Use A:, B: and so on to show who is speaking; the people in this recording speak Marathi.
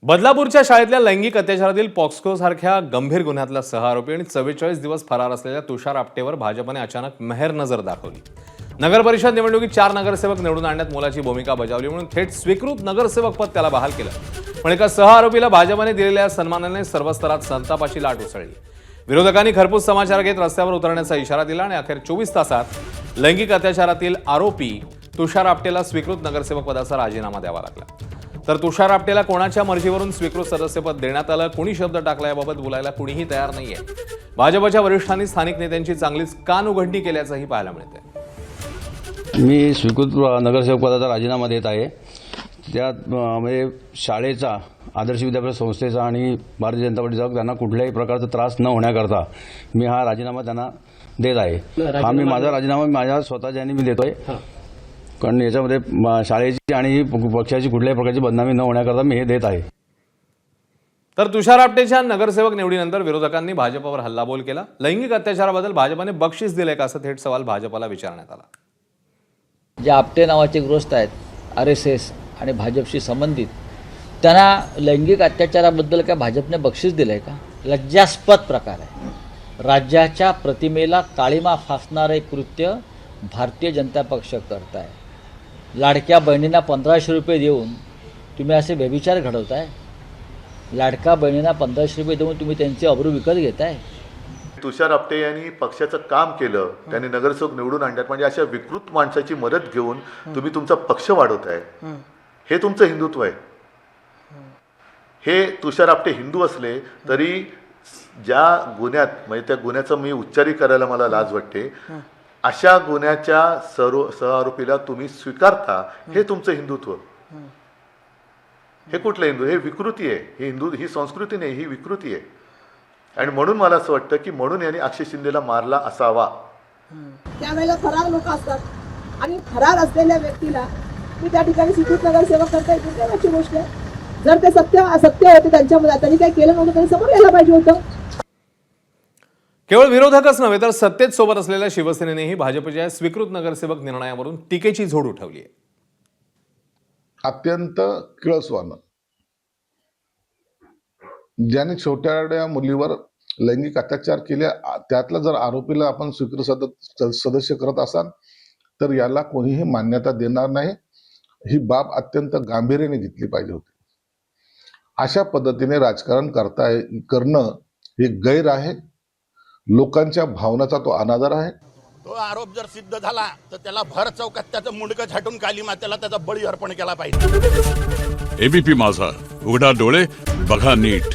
A: बदलापूरच्या शाळेतल्या लैंगिक अत्याचारातील पॉक्सको सारख्या गंभीर गुन्ह्यातला 6 आरोपी आणि 44 दिवस फरार असलेल्या तुषार आपटेवर भाजपने अचानक मेहर नजर दाखवली। नगर परिषद निवडणुकीत 4 नगरसेवक निवडून आणण्यात मोलाची भूमिका बजावली म्हणून थेट स्वीकृत नगरसेवक पद त्याला बहाल केलं। पण एका 6 आरोपीला भाजपने दिलेल्या सन्मानाने सर्व स्तरात संतापाची लाट उसळली। विरोधकांनी खरपूस समाचार घेत रस्त्यावर उतरण्याचा इशारा दिला आणि अखेर 24 तासात लैंगिक अत्याचारातील आरोपी तुषार आपटेला स्वीकृत नगरसेवक पदाचा राजीनामा द्यावा लागला। तर तुषार आपटेला कोणाच्या मर्जीवरून स्वीकृत सदस्यपद देण्यात आलं, कोणी शब्द टाकला याबाबत बोलायला कुणीही तयार नाहीये। भाजपच्या वरिष्ठांनी स्थानिक नेत्यांची चांगलीच कान उघडणी केल्याचंही पाहायला मिळतंय।
B: मी स्वीकृत नगरसेवक पदाचा राजीनामा देत आहे। त्यात म्हणजे शाळेचा, आदर्श विद्यापीठ संस्थेचा आणि भारतीय जनता पार्टीचा त्यांना कुठल्याही प्रकारचा त्रास न होण्याकरता मी हा राजीनामा त्यांना देत आहे। मी माझा राजीनामा माझ्या स्वतःच्या मी देतोय, कारण याच्यामध्ये शाळेची आणि पक्षाची कुठल्याही प्रकारची बदनामी न होण्याकरता मी हे देत आहे।
A: तर तुषार आपटेच्या नगरसेवक निवडीनंतर विरोधकांनी भाजपवर हल्लाबोल केला। लैंगिक अत्याचाराबद्दल भाजपने बक्षीस दिले का असं थेट सवाल भाजपला विचारण्यात आला।
C: जे आपटे नावाचे ग्रस्त आहेत RSS आणि भाजपशी संबंधित, त्यांना लैंगिक अत्याचाराबद्दल काय भाजपने बक्षीस दिलं आहे का? लज्जास्पद प्रकार आहे। राज्याच्या प्रतिमेला काळीमा फासणारे कृत्य भारतीय जनता पक्ष करत आहे। लाडक्या बहिणींना 1500 रुपये देऊन तुम्ही असे व्यभिचार घडवताय। लाडक्या बहिणींना 1500 रुपये देऊन तुम्ही त्यांचे अब्रू विकत घेताय।
D: तुषार आपटे यांनी पक्षाचं काम केलं, त्यांनी नगरसेवक निवडून आणण्यात, म्हणजे अशा विकृत माणसाची मदत घेऊन तुम्ही तुमचा पक्ष वाढवताय। हे तुमचं हिंदुत्व आहे। हे तुषार आपटे हिंदू असले तरी ज्या गुन्ह्यात, म्हणजे त्या गुन्ह्याचं मी उच्चारी करायला मला लाज वाटते, अशा गुन्ह्याच्या सर्व सहआरोपीला तुम्ही स्वीकारता, हे तुमचं हिंदुत्व। हे कुठलं हिंदू? हे विकृती आहे। ही हिंदू ही संस्कृती नाही, ही विकृती आहे। आणि म्हणून मला असं वाटतं की म्हणून यांनी अक्षय शिंदेला मारला असावा।
E: त्यावेळेला फरार लोक असतात आणि फरार असलेल्या व्यक्तीला मी त्या ठिकाणी स्वीकृत नगरसेवक करता येते, त्याची गोष्ट आहे। जर ते सत्य होते त्यांच्यामध्ये, त्यांनी काही केलं नव्हतं, त्यांनी समोर यायला पाहिजे होतं।
A: केवळ विरोधकच नव्हे तर सत्तेत सोबत असलेल्या शिवसेनेनेही भाजपच्या स्वीकृत नगरसेवक निर्णयावरून टीकेची झोड उठवली आहे।
F: अत्यंत किळसवानं ज्याने छोट्या मुलीवर लैंगिक अत्याचार केले, त्यातला जर आरोपीला आपण स्वीकृत सदस्य करत असाल तर याला कोणीही मान्यता देणार नाही। ही बाब अत्यंत गांभीर्याने घेतली पाहिजे होती। अशा पद्धतीने राजकारण करणं हे गैर आहे। लोकांच्या भावनाचा तो अनादर आहे।
G: तो आरोप जर सिद्ध झाला तर त्याला भर चौकात त्याचं मुंडकं झाटून काली मातेला त्याचा बळी अर्पण केला पाहिजे।
H: ABP माझा, उघडा डोळे बघा नीट।